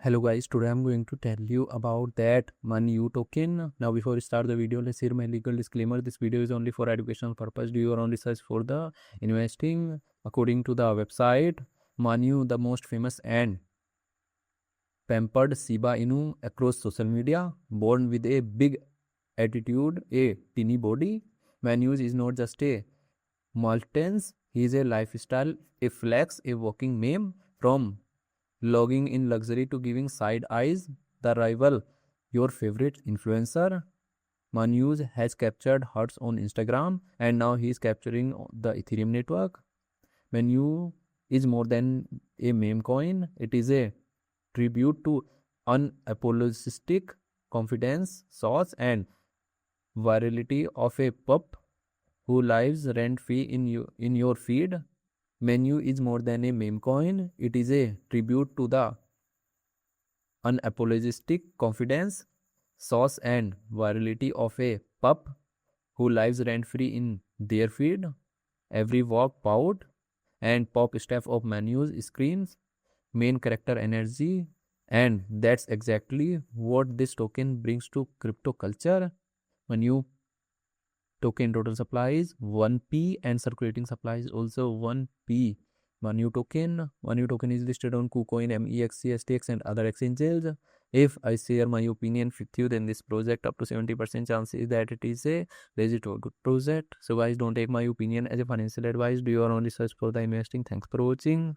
Hello guys, today I'm going to tell you about that Manyu token. Now before we start the video, let's hear my legal disclaimer. This video is only for educational purpose. Do your own research for the investing. According to the website, Manyu, the most famous and pampered Shiba Inu across social media, born with a big attitude, a teeny body. Manyu is not just a maltens, he is a lifestyle, a flex, a walking meme. From logging in luxury to giving side eyes, the rival, your favorite influencer, Manyu has captured hearts on Instagram and now he is capturing the Ethereum network. Manyu is more than a meme coin, it is a tribute to unapologetic confidence, sauce, and virality of a pup who lives rent free in your feed. Manyu is more than a meme coin, it is a tribute to the unapologetic confidence, sauce, and virality of a pup who lives rent free in their feed. Every walk, pout, and pop stuff of Manyu's screens, main character energy, and that's exactly what this token brings to crypto culture. Manyu token total supply is 1p and circulating supply is also 1p. Manyu token is listed on KuCoin, MEXC, STX and other exchanges. If I share my opinion with you, then this project up to 70% chance is that it is a legit or good project. So guys, don't take my opinion as a financial advice. Do your own research for the investing. Thanks for watching.